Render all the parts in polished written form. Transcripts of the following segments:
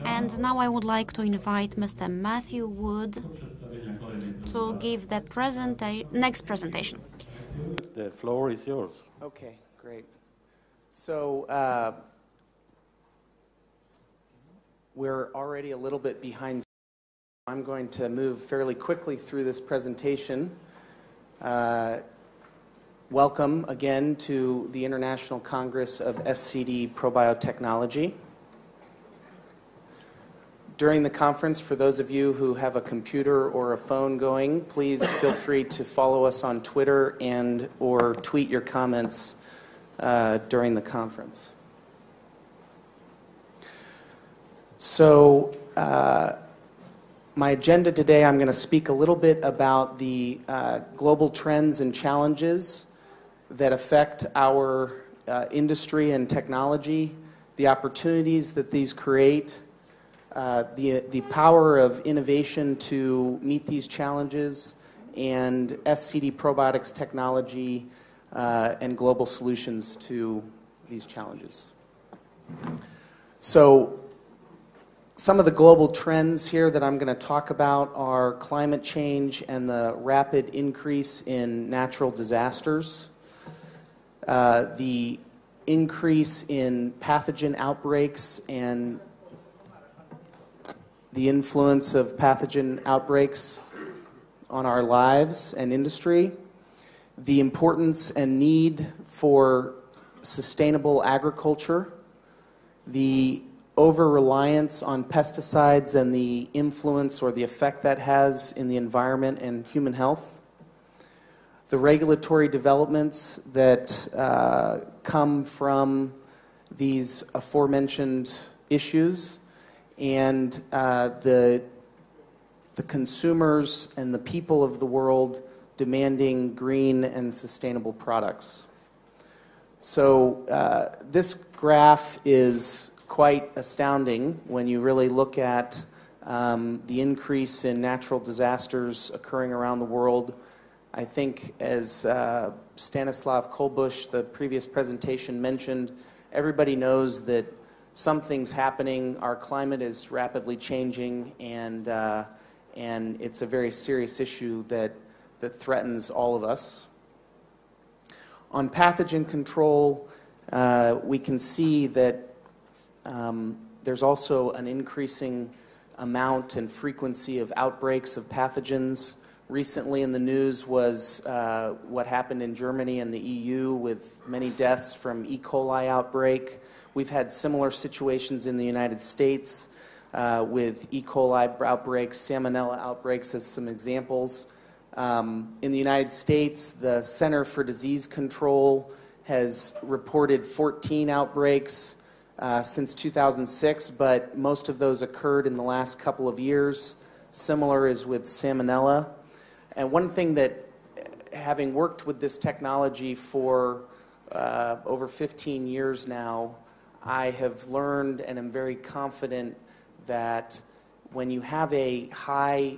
And now I would like to invite Mr. Matthew Wood to give the next presentation. The floor is yours. Okay, great. So we're already a little bit behind. I'm going to move fairly quickly through this presentation. Welcome again to the International Congress of SCD Probiotechnology. During the conference, for those of you who have a computer or a phone going, please feel free to follow us on Twitter and or tweet your comments during the conference. So my agenda today, I'm going to speak a little bit about the global trends and challenges that affect our industry and technology, the opportunities that these create, the power of innovation to meet these challenges, and SCD probiotics technology and global solutions to these challenges. So some of the global trends here that I'm going to talk about are climate change and the rapid increase in natural disasters, the increase in pathogen outbreaks and the influence of pathogen outbreaks on our lives and industry, the importance and need for sustainable agriculture, the over-reliance on pesticides and the influence or the effect that has in the environment and human health, the regulatory developments that come from these aforementioned issues, and the consumers and the people of the world demanding green and sustainable products. So this graph is quite astounding when you really look at the increase in natural disasters occurring around the world. I think as Stanislav Kolbusz, the previous presentation, mentioned, everybody knows that something's happening. Our climate is rapidly changing, and it's a very serious issue that threatens all of us. On pathogen control, we can see that there's also an increasing amount and frequency of outbreaks of pathogens. Recently in the news was what happened in Germany and the EU with many deaths from E. coli outbreak. We've had similar situations in the United States with E. coli outbreaks, salmonella outbreaks as some examples. In the United States, the Center for Disease Control has reported 14 outbreaks since 2006, but most of those occurred in the last couple of years. Similar is with salmonella. And one thing that, having worked with this technology for over 15 years now, I have learned and am very confident that when you have a high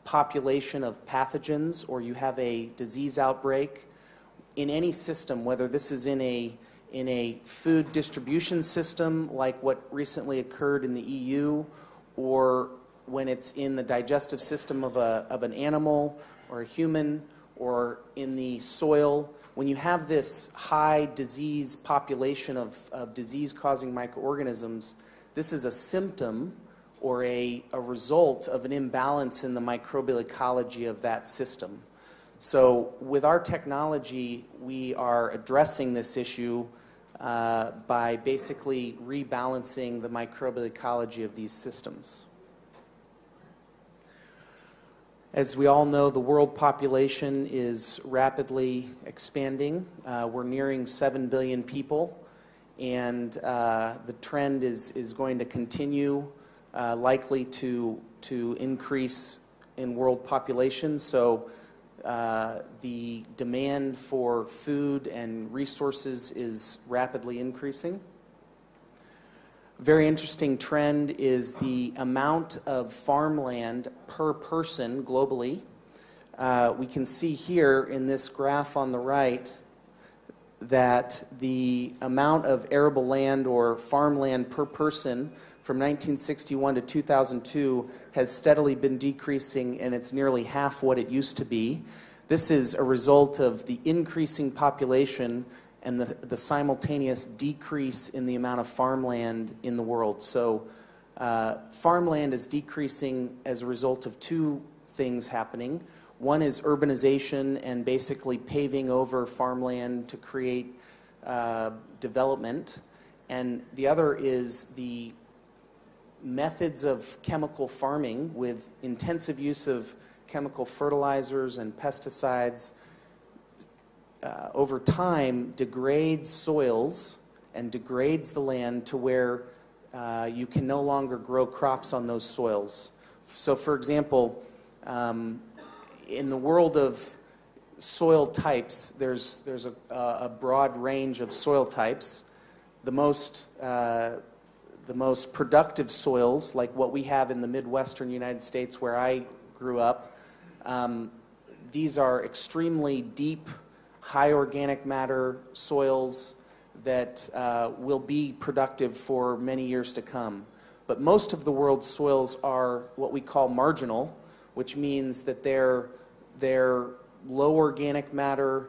population of pathogens or you have a disease outbreak in any system, whether this is in a food distribution system like what recently occurred in the EU, or when it's in the digestive system of an animal or a human, or in the soil, when you have this high disease population of disease-causing microorganisms, this is a symptom or a result of an imbalance in the microbial ecology of that system. So with our technology, we are addressing this issue by basically rebalancing the microbial ecology of these systems. As we all know, the world population is rapidly expanding. We're nearing 7 billion people, and the trend is going to continue, likely to increase in world population. So the demand for food and resources is rapidly increasing. Very interesting trend is the amount of farmland per person globally. We can see here in this graph on the right that the amount of arable land or farmland per person from 1961 to 2002 has steadily been decreasing, and it's nearly half what it used to be. This is a result of the increasing population and the simultaneous decrease in the amount of farmland in the world. So farmland is decreasing as a result of two things happening. One is urbanization and basically paving over farmland to create development. And the other is the methods of chemical farming with intensive use of chemical fertilizers and pesticides over time degrades soils and degrades the land to where you can no longer grow crops on those soils. So for example, in the world of soil types, there's a broad range of soil types. The most productive soils, like what we have in the Midwestern United States where I grew up, these are extremely deep, high organic matter soils that will be productive for many years to come. But most of the world's soils are what we call marginal, which means that they're low organic matter,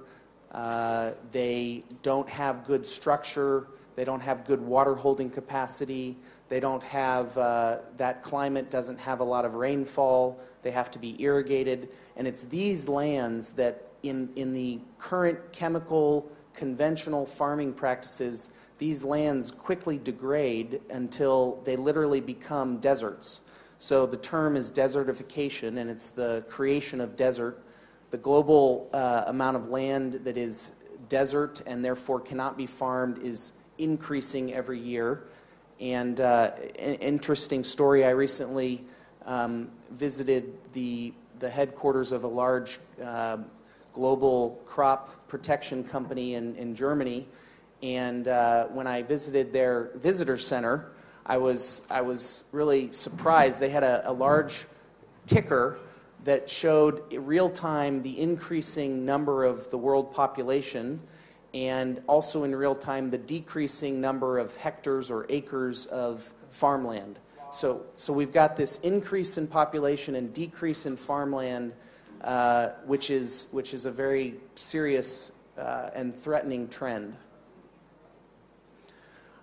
they don't have good structure, they don't have good water holding capacity, they don't have, that climate doesn't have a lot of rainfall, they have to be irrigated, and it's these lands that in the current chemical, conventional farming practices, these lands quickly degrade until they literally become deserts. So the term is desertification, and it's the creation of desert. The global amount of land that is desert and therefore cannot be farmed is increasing every year. And an interesting story, I recently visited the headquarters of a large global crop protection company in Germany, and when I visited their visitor center, I was really surprised. They had a large ticker that showed in real time the increasing number of the world population, and also in real time the decreasing number of hectares or acres of farmland. So we've got this increase in population and decrease in farmland, which is a very serious and threatening trend.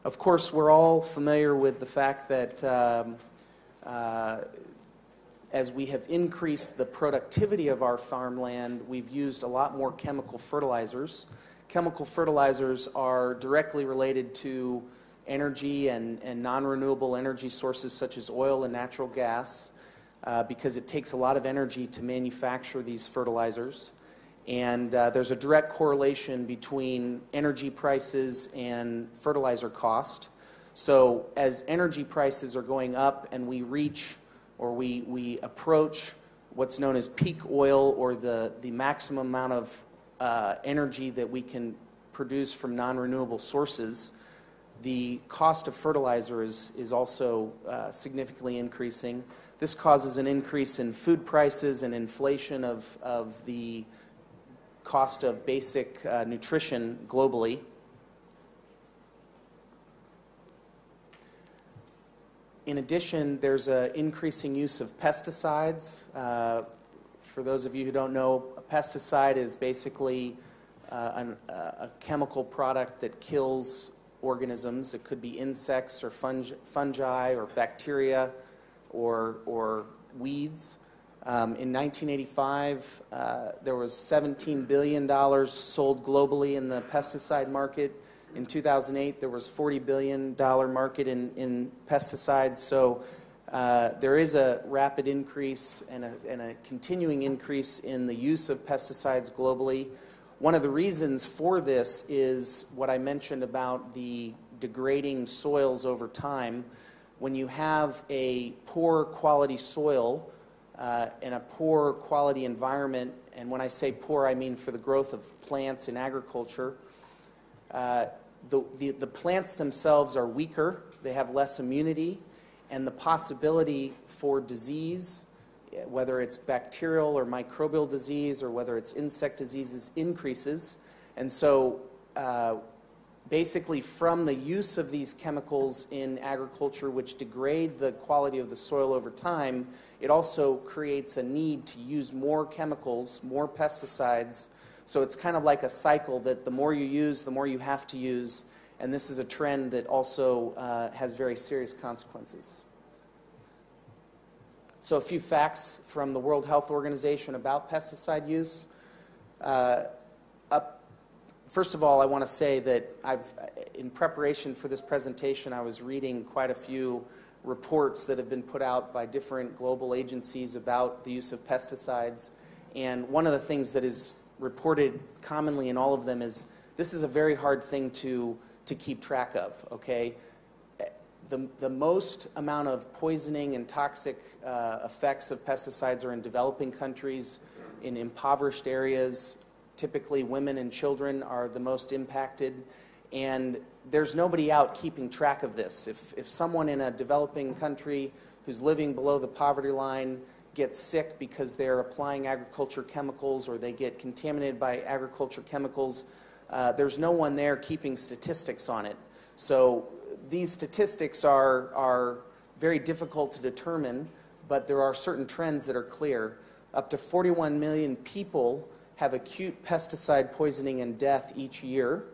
Of course, we're all familiar with the fact that as we have increased the productivity of our farmland, we've used a lot more chemical fertilizers. Chemical fertilizers are directly related to energy and non-renewable energy sources such as oil and natural gas, because it takes a lot of energy to manufacture these fertilizers. And there's a direct correlation between energy prices and fertilizer cost. So as energy prices are going up and we reach or we approach what's known as peak oil, or the maximum amount of energy that we can produce from non-renewable sources, the cost of fertilizer is also significantly increasing. This causes an increase in food prices and inflation of the cost of basic nutrition globally. In addition, there's an increasing use of pesticides. For those of you who don't know, a pesticide is basically a chemical product that kills organisms. It could be insects or fungi or bacteria or weeds. In 1985, there was $17 billion sold globally in the pesticide market. In 2008, there was $40 billion market in pesticides. So there is a rapid increase and a continuing increase in the use of pesticides globally. One of the reasons for this is what I mentioned about the degrading soils over time. When you have a poor quality soil and a poor quality environment, and when I say poor, I mean for the growth of plants in agriculture, the plants themselves are weaker, they have less immunity, and the possibility for disease, whether it's bacterial or microbial disease or whether it's insect diseases, increases. And so basically from the use of these chemicals in agriculture, which degrade the quality of the soil over time, it also creates a need to use more chemicals, more pesticides. So it's kind of like a cycle that the more you use, the more you have to use. And this is a trend that also has very serious consequences. So a few facts from the World Health Organization about pesticide use. First of all, I want to say that in preparation for this presentation, I was reading quite a few reports that have been put out by different global agencies about the use of pesticides. And one of the things that is reported commonly in all of them is this is a very hard thing to keep track of, okay? The most amount of poisoning and toxic effects of pesticides are in developing countries, in impoverished areas. Typically, women and children are the most impacted, and there's nobody out keeping track of this. If someone in a developing country who's living below the poverty line gets sick because they're applying agriculture chemicals or they get contaminated by agriculture chemicals, there's no one there keeping statistics on it. So these statistics are very difficult to determine, but there are certain trends that are clear. Up to 41 million people have acute pesticide poisoning and death each year.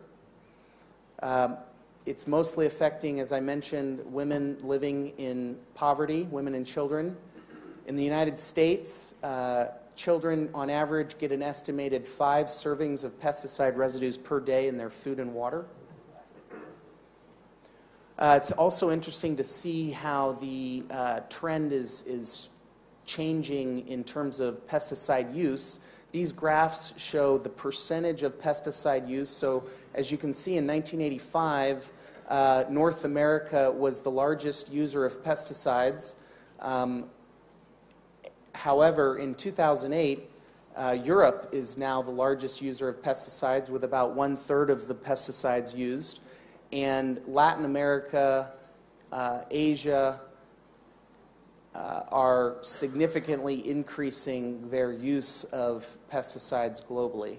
It's mostly affecting, as I mentioned, women living in poverty, women and children. In the United States, children on average get an estimated 5 servings of pesticide residues per day in their food and water. It's also interesting to see how the trend is changing in terms of pesticide use. These graphs show the percentage of pesticide use. So as you can see, in 1985, North America was the largest user of pesticides. However, in 2008, Europe is now the largest user of pesticides with about 1/3 of the pesticides used. And Latin America, Asia, are significantly increasing their use of pesticides globally.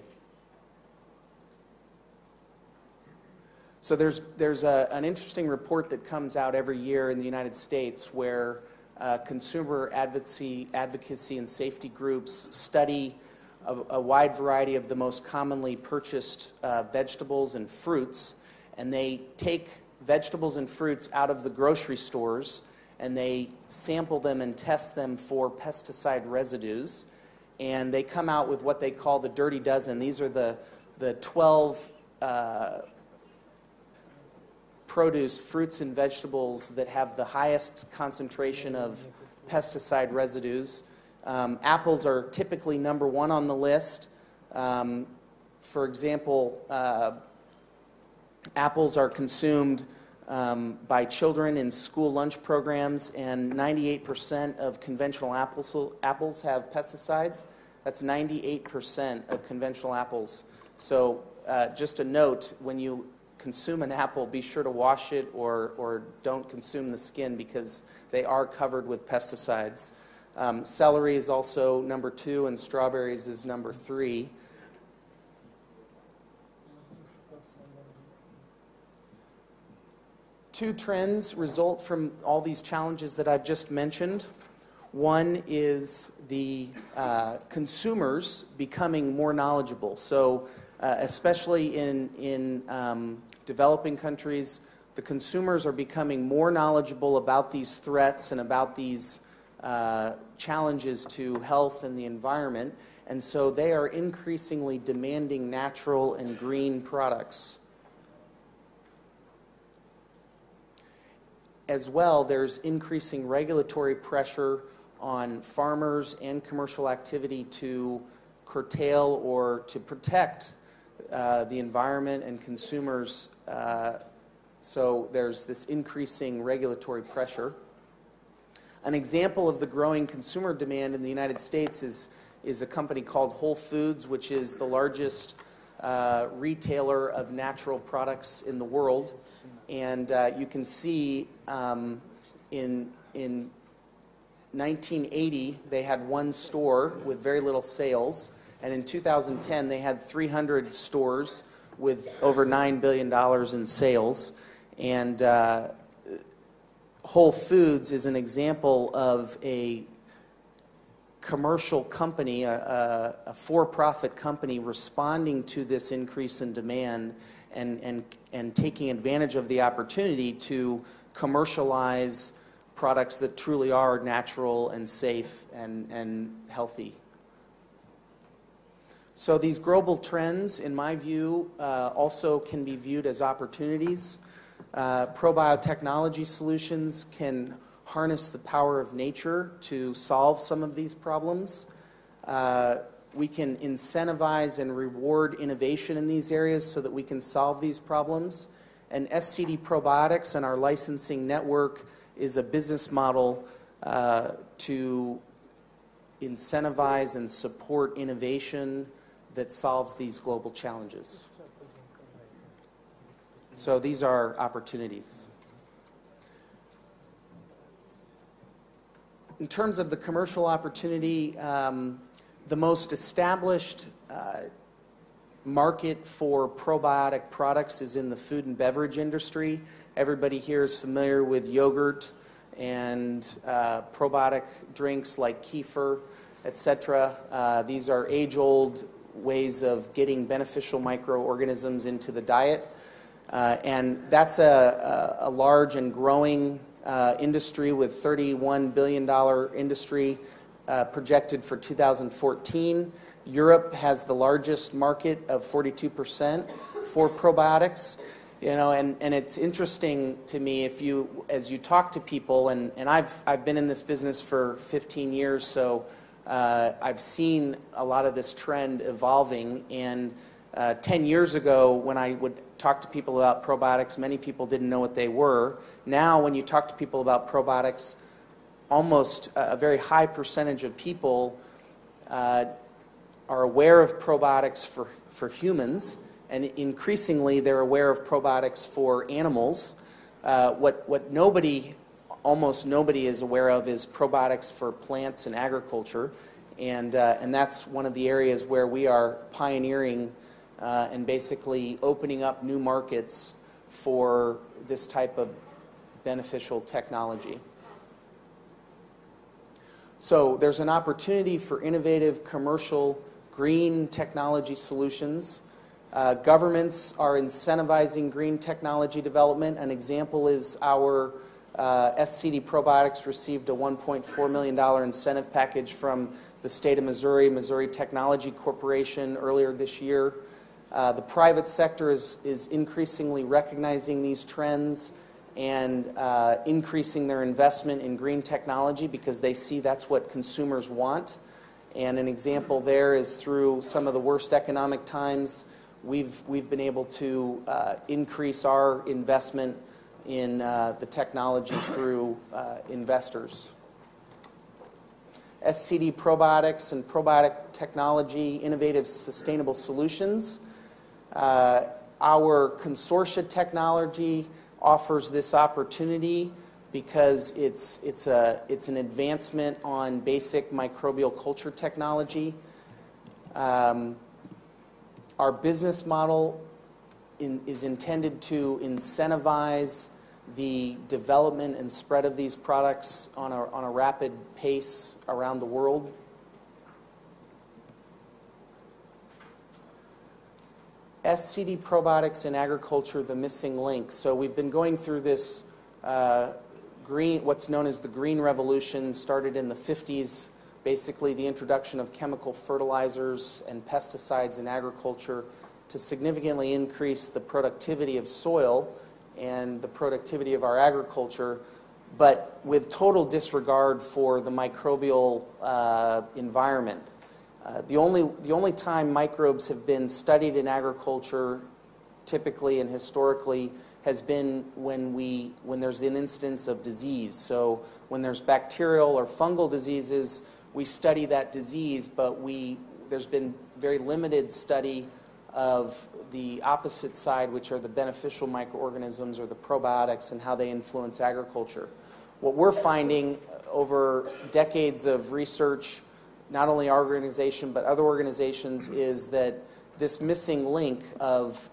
So there's an interesting report that comes out every year in the United States where consumer advocacy and safety groups study a wide variety of the most commonly purchased vegetables and fruits, and they take vegetables and fruits out of the grocery stores and they sample them and test them for pesticide residues, and they come out with what they call the dirty dozen. These are the 12 produce, fruits and vegetables that have the highest concentration of pesticide residues. Apples are typically number 1 on the list. For example, apples are consumed by children in school lunch programs, and 98% of conventional apples have pesticides. That's 98% of conventional apples. So just a note, when you consume an apple, be sure to wash it or don't consume the skin because they are covered with pesticides. Celery is also number 2 and strawberries is number 3. Two trends result from all these challenges that I've just mentioned. One is the consumers becoming more knowledgeable. So especially in developing countries, the consumers are becoming more knowledgeable about these threats and about these challenges to health and the environment, and so they are increasingly demanding natural and green products. As well, there's increasing regulatory pressure on farmers and commercial activity to curtail or to protect the environment and consumers. So there's this increasing regulatory pressure. An example of the growing consumer demand in the United States is a company called Whole Foods, which is the largest retailer of natural products in the world. And you can see in 1980, they had 1 store with very little sales. And in 2010, they had 300 stores with over $9 billion in sales. And Whole Foods is an example of a commercial company, a for-profit company responding to this increase in demand and taking advantage of the opportunity to commercialize products that truly are natural and safe and healthy. So these global trends, in my view, also can be viewed as opportunities. Probiotechnology solutions can harness the power of nature to solve some of these problems. We can incentivize and reward innovation in these areas so that we can solve these problems. And SCD Probiotics and our licensing network is a business model to incentivize and support innovation that solves these global challenges. So these are opportunities. In terms of the commercial opportunity, the most established market for probiotic products is in the food and beverage industry. Everybody here is familiar with yogurt and probiotic drinks like kefir, etc. These are age-old ways of getting beneficial microorganisms into the diet. And that's a large and growing industry with $31 billion industry projected for 2014. Europe has the largest market of 42% for probiotics. You know, and it's interesting to me as you talk to people, and I've been in this business for 15 years, so I've seen a lot of this trend evolving. And 10 years ago, when I would talk to people about probiotics, many people didn't know what they were. Now, when you talk to people about probiotics, almost a very high percentage of people are aware of probiotics for humans, and increasingly they're aware of probiotics for animals. What almost nobody is aware of is probiotics for plants and agriculture, and that's one of the areas where we are pioneering and basically opening up new markets for this type of beneficial technology. So there's an opportunity for innovative commercial green technology solutions. Governments are incentivizing green technology development. An example is our SCD Probiotics received a $1.4 million incentive package from the state of Missouri, Missouri Technology Corporation, earlier this year. The private sector is increasingly recognizing these trends and increasing their investment in green technology because they see that's what consumers want. And an example there is through some of the worst economic times, we've been able to increase our investment in the technology through investors. SCD Probiotics and Probiotic Technology, Innovative Sustainable Solutions. Our consortia technology offers this opportunity because it's an advancement on basic microbial culture technology. Our business model is intended to incentivize the development and spread of these products on a rapid pace around the world. SCD Probiotics in agriculture, the missing link. So we've been going through this what's known as the Green Revolution, started in the 50s, basically the introduction of chemical fertilizers and pesticides in agriculture to significantly increase the productivity of soil and the productivity of our agriculture, but with total disregard for the microbial environment. The only time microbes have been studied in agriculture, typically and historically, has been when there's an instance of disease. So when there's bacterial or fungal diseases, we study that disease, but there's been very limited study of the opposite side, which are the beneficial microorganisms or the probiotics and how they influence agriculture. What we're finding over decades of research, not only our organization but other organizations, is that this missing link of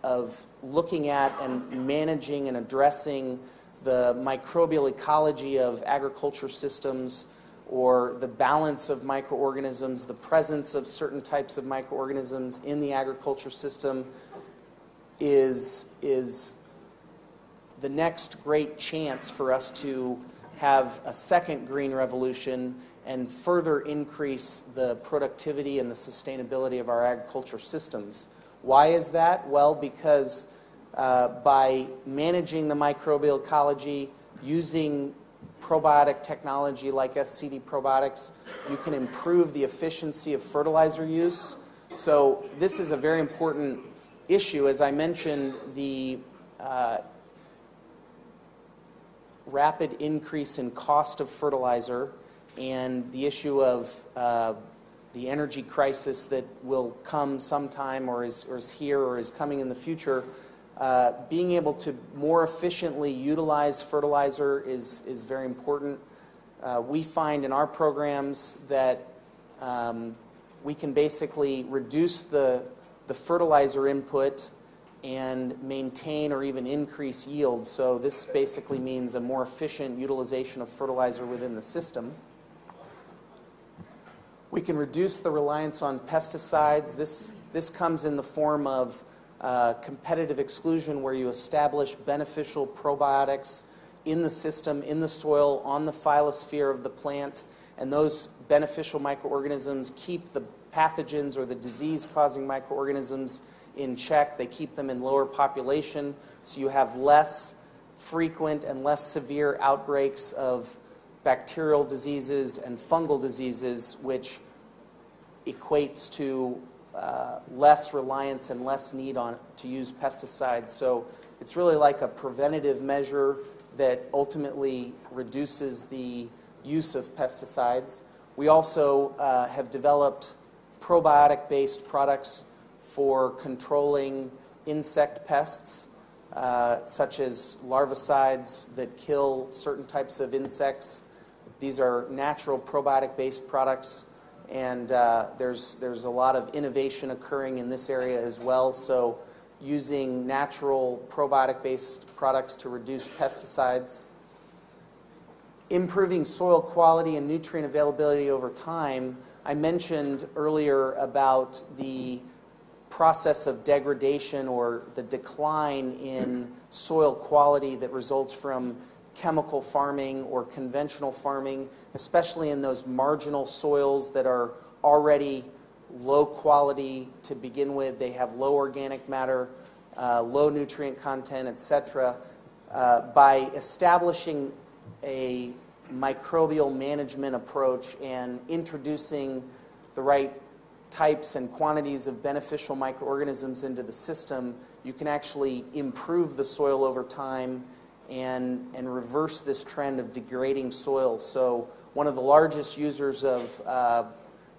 looking at and managing and addressing the microbial ecology of agriculture systems, or the balance of microorganisms, the presence of certain types of microorganisms in the agriculture system is the next great chance for us to have a second green revolution and further increase the productivity and the sustainability of our agriculture systems. Why is that? Well, because by managing the microbial ecology, using probiotic technology like SCD probiotics, you can improve the efficiency of fertilizer use. So this is a very important issue. As I mentioned, the rapid increase in cost of fertilizer and the issue of the energy crisis that will come sometime, or is here, or is coming in the future, being able to more efficiently utilize fertilizer is very important. We find in our programs that we can basically reduce the fertilizer input and maintain or even increase yield. So this basically means a more efficient utilization of fertilizer within the system. We can reduce the reliance on pesticides. This comes in the form of competitive exclusion, where you establish beneficial probiotics in the system, in the soil, on the phyllosphere of the plant, and those beneficial microorganisms keep the pathogens or the disease-causing microorganisms in check. They keep them in lower population, so you have less frequent and less severe outbreaks of bacterial diseases and fungal diseases, which equates to less reliance and less need to use pesticides. So it's really like a preventative measure that ultimately reduces the use of pesticides. We also have developed probiotic-based products for controlling insect pests, such as larvicides that kill certain types of insects. These are natural probiotic-based products, and there's a lot of innovation occurring in this area as well. So using natural probiotic-based products to reduce pesticides. Improving soil quality and nutrient availability over time. I mentioned earlier about the process of degradation, or the decline in soil quality that results from chemical farming or conventional farming, especially in those marginal soils that are already low quality to begin with. They have low organic matter, low nutrient content, etc. By establishing a microbial management approach and introducing the right types and quantities of beneficial microorganisms into the system, you can actually improve the soil over time and reverse this trend of degrading soils. So one of the largest users of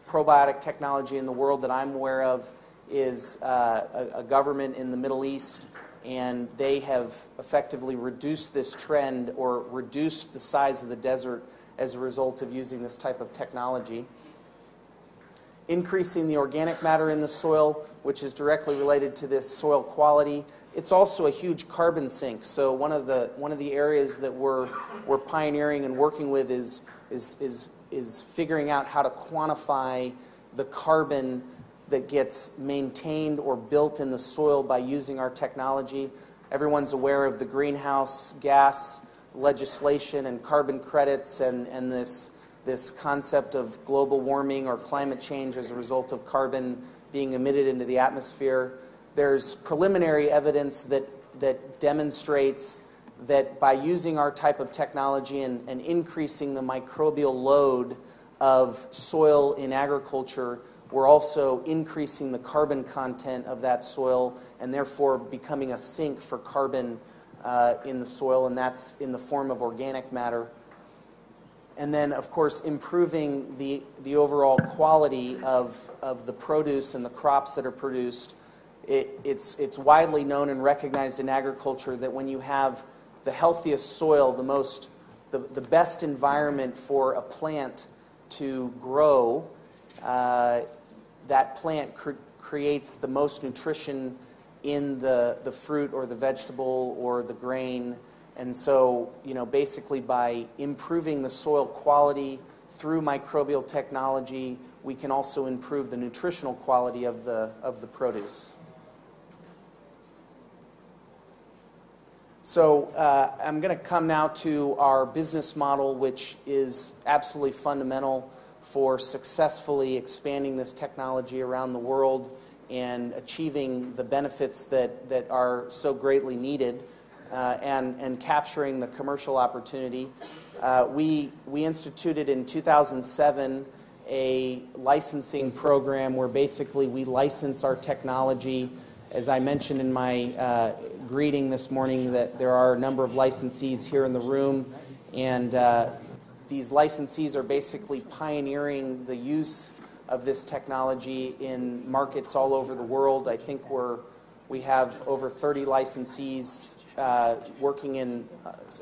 probiotic technology in the world that I'm aware of is a government in the Middle East, and they have effectively reduced this trend, or reduced the size of the desert as a result of using this type of technology. Increasing the organic matter in the soil, which is directly related to this soil quality. It's also a huge carbon sink. So one of the areas that we're pioneering and working with is figuring out how to quantify the carbon that gets maintained or built in the soil by using our technology. Everyone's aware of the greenhouse gas legislation and carbon credits and this concept of global warming or climate change as a result of carbon being emitted into the atmosphere. There's preliminary evidence that demonstrates that by using our type of technology and increasing the microbial load of soil in agriculture, we're also increasing the carbon content of that soil, and therefore becoming a sink for carbon in the soil, and that's in the form of organic matter. And then, of course, improving the overall quality of the produce and the crops that are produced. It's widely known and recognized in agriculture that when you have the healthiest soil, the best environment for a plant to grow, that plant creates the most nutrition in the fruit or the vegetable or the grain. And so, basically by improving the soil quality through microbial technology, we can also improve the nutritional quality of the produce. So I'm going to come now to our business model, which is absolutely fundamental for successfully expanding this technology around the world and achieving the benefits that are so greatly needed and capturing the commercial opportunity. We instituted in 2007 a licensing program where basically we license our technology. As I mentioned in my greeting this morning, that there are a number of licensees here in the room, and these licensees are basically pioneering the use of this technology in markets all over the world. I think we have over 30 licensees working in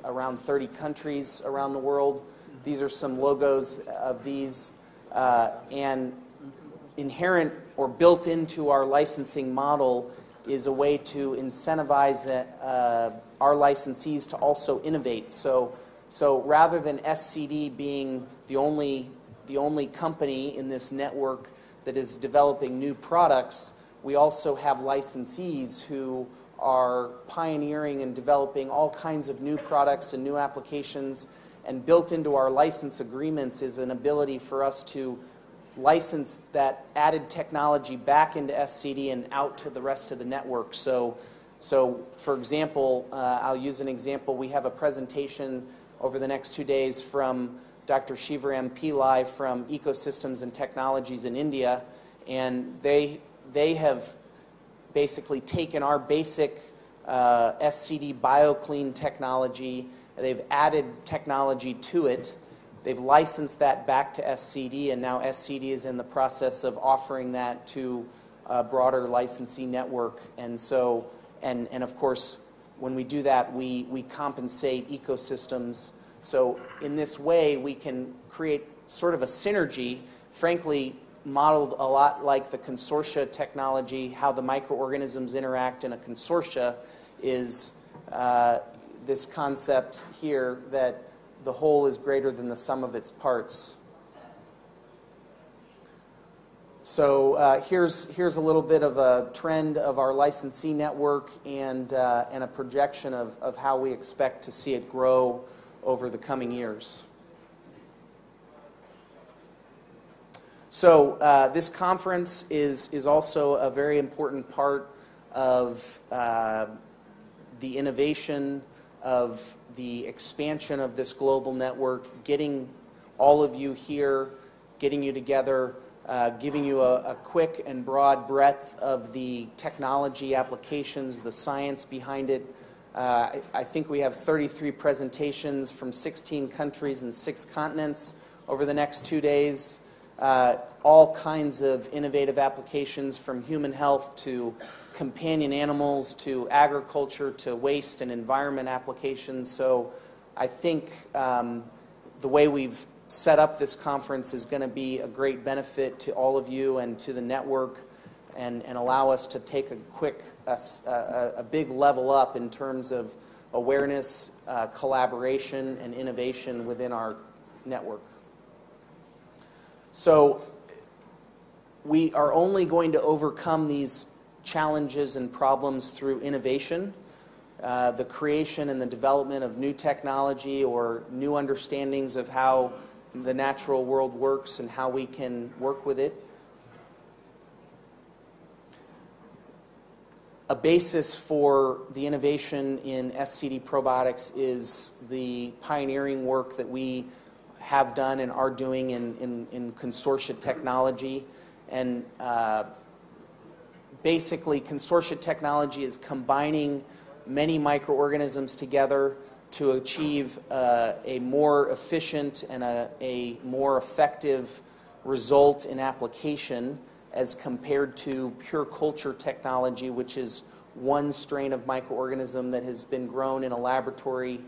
around 30 countries around the world. These are some logos of these, and inherent or built into our licensing model is a way to incentivize our licensees to also innovate. So rather than SCD being the only company in this network that is developing new products, we also have licensees who are pioneering and developing all kinds of new products and new applications. And built into our license agreements is an ability for us to license that added technology back into SCD and out to the rest of the network. So for example, I'll use an example. We have a presentation over the next 2 days from Dr. Shivaram Pillai from Ecosystems and Technologies in India, and they have basically taken our basic SCD BioClean technology, they've added technology to it, they've licensed that back to SCD, and now SCD is in the process of offering that to a broader licensee network. And so, and of course, when we do that, we compensate ecosystems. So in this way, we can create sort of a synergy, frankly, modeled a lot like the consortia technology. How the microorganisms interact in a consortia is this concept here that the whole is greater than the sum of its parts. So here's a little bit of a trend of our licensee network and a projection of how we expect to see it grow over the coming years. So this conference is also a very important part of the innovation, of the expansion of this global network, getting all of you here, getting you together, giving you a quick and broad breadth of the technology applications, the science behind it. I think we have 33 presentations from 16 countries and 6 continents over the next 2 days. All kinds of innovative applications, from human health to companion animals to agriculture to waste and environment applications. So I think the way we've set up this conference is going to be a great benefit to all of you and to the network, and allow us to take a big level up in terms of awareness, collaboration, and innovation within our network. So we are only going to overcome these challenges and problems through innovation, the creation and the development of new technology or new understandings of how the natural world works and how we can work with it. A basis for the innovation in SCD probiotics is the pioneering work that we have done and are doing in consortia technology. And basically, consortia technology is combining many microorganisms together to achieve a more efficient and a more effective result in application as compared to pure culture technology, which is one strain of microorganism that has been grown in a laboratory,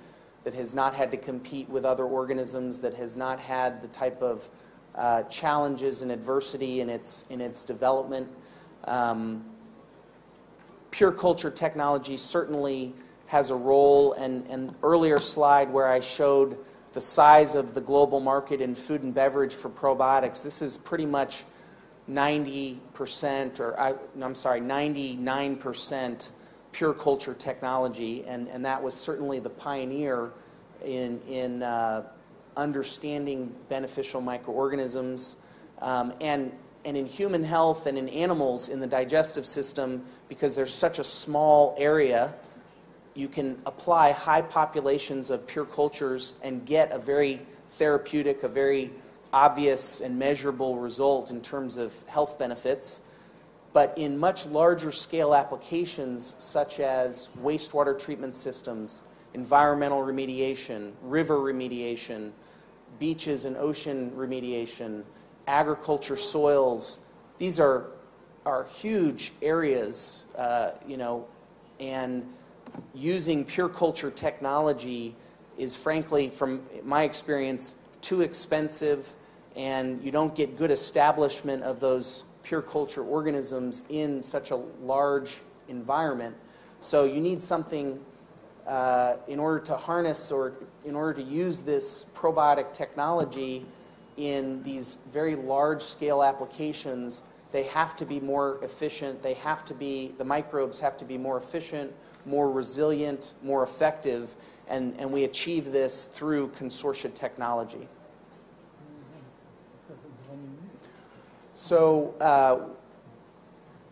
that has not had to compete with other organisms, that has not had the type of challenges and adversity in its development. Pure culture technology certainly has a role, and an earlier slide where I showed the size of the global market in food and beverage for probiotics, this is pretty much 90%, or I'm sorry, 99% pure culture technology, and that was certainly the pioneer in understanding beneficial microorganisms, and in human health and in animals in the digestive system, because there's such a small area, you can apply high populations of pure cultures and get a very therapeutic, a very obvious and measurable result in terms of health benefits. But in much larger scale applications, such as wastewater treatment systems, environmental remediation, river remediation, beaches and ocean remediation, agriculture soils, these are huge areas, and using pure culture technology is, frankly, from my experience, too expensive, and you don't get good establishment of those pure culture organisms in such a large environment. So you need something in order to harness or in order to use this probiotic technology in these very large scale applications. They have to be more efficient. The microbes have to be more efficient, more resilient, more effective, and we achieve this through consortia technology. So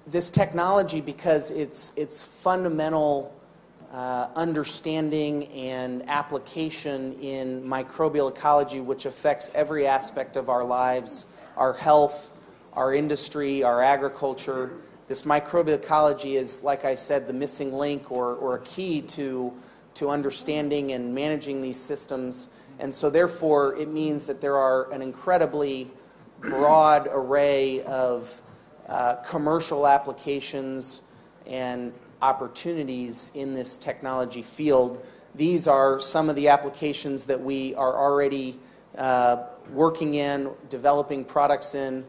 this technology, because its fundamental understanding and application in microbial ecology, which affects every aspect of our lives, our health, our industry, our agriculture, this microbial ecology is, like I said, the missing link or a key to understanding and managing these systems. And so therefore, it means that there are an incredibly broad array of commercial applications and opportunities in this technology field. These are some of the applications that we are already working in, developing products in,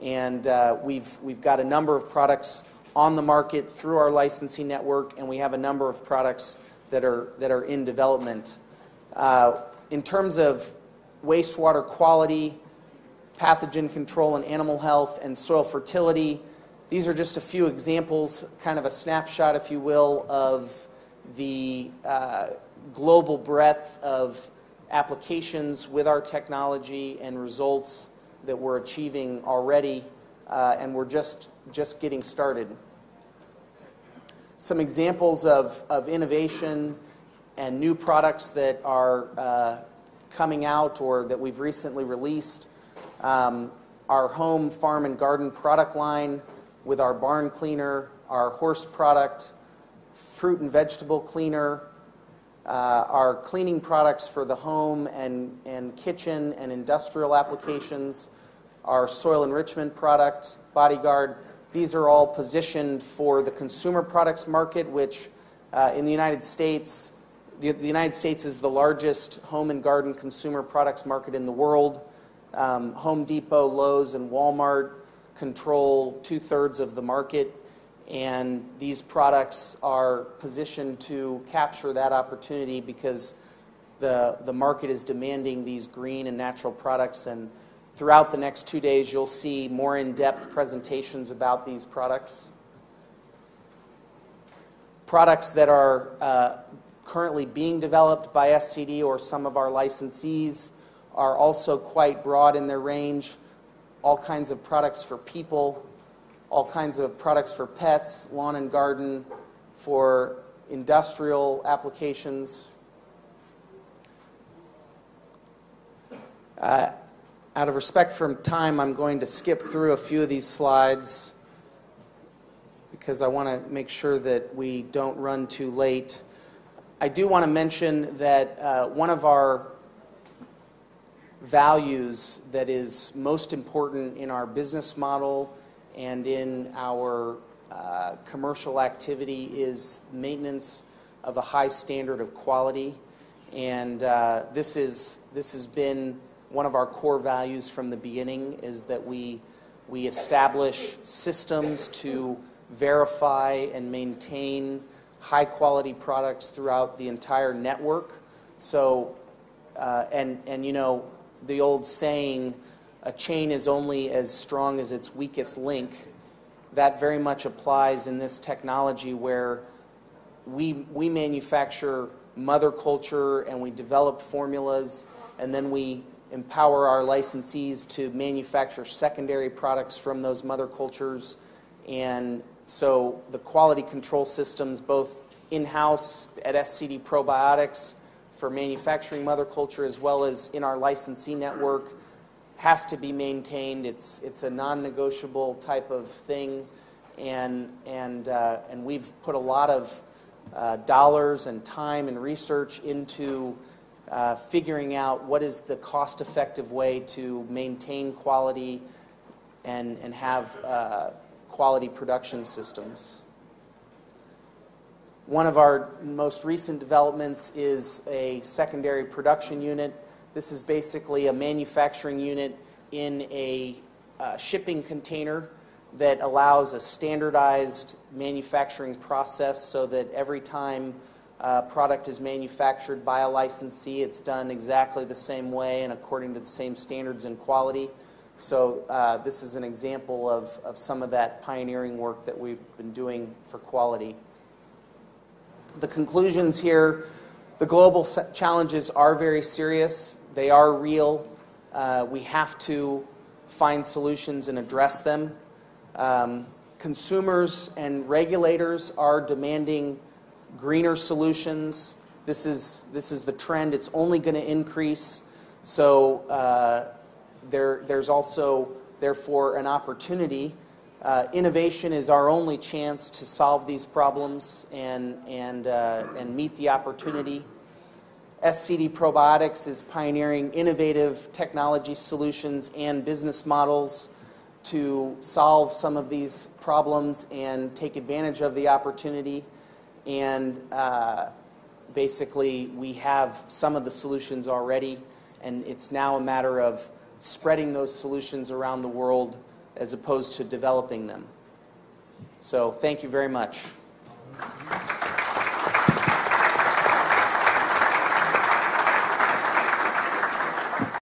and we've got a number of products on the market through our licensing network, and we have a number of products that are in development. In terms of wastewater quality, pathogen control and animal health, and soil fertility, these are just a few examples, kind of a snapshot, if you will, of the global breadth of applications with our technology and results that we're achieving already, and we're just getting started. Some examples of innovation and new products that are coming out or that we've recently released. Our home, farm, and garden product line with our barn cleaner, our horse product, fruit and vegetable cleaner, our cleaning products for the home and kitchen and industrial applications, our soil enrichment product, Bodyguard. These are all positioned for the consumer products market, which in the United States, the United States is the largest home and garden consumer products market in the world. Home Depot, Lowe's, and Walmart control 2/3 of the market, and these products are positioned to capture that opportunity because the market is demanding these green and natural products. And throughout the next 2 days, you'll see more in-depth presentations about these products. Products that are currently being developed by SCD or some of our licensees are also quite broad in their range. All kinds of products for people, all kinds of products for pets, lawn and garden, for industrial applications. Out of respect for time, I'm going to skip through a few of these slides because I want to make sure that we don't run too late. I do want to mention that one of our values that is most important in our business model and in our commercial activity is maintenance of a high standard of quality, and this has been one of our core values from the beginning, is that we We establish systems to verify and maintain high-quality products throughout the entire network. So, and you know, the old saying, a chain is only as strong as its weakest link, that very much applies in this technology where we manufacture mother culture and we develop formulas, and then we empower our licensees to manufacture secondary products from those mother cultures. And so the quality control systems, both in-house at SCD Probiotics for manufacturing mother culture as well as in our licensee network, has to be maintained. It's a non-negotiable type of thing, and we've put a lot of dollars and time and research into figuring out what is the cost-effective way to maintain quality and have quality production systems. One of our most recent developments is a secondary production unit. This is basically a manufacturing unit in a shipping container that allows a standardized manufacturing process so that every time a product is manufactured by a licensee, it's done exactly the same way and according to the same standards and quality. So this is an example of some of that pioneering work that we've been doing for quality. The conclusions here, the global challenges are very serious. They are real. We have to find solutions and address them. Consumers and regulators are demanding greener solutions. This is the trend. It's only going to increase. So there's also, therefore, an opportunity. Innovation is our only chance to solve these problems and meet the opportunity. SCD Probiotics is pioneering innovative technology solutions and business models to solve some of these problems and take advantage of the opportunity. And basically, we have some of the solutions already, and it's now a matter of spreading those solutions around the world as opposed to developing them. So thank you very much.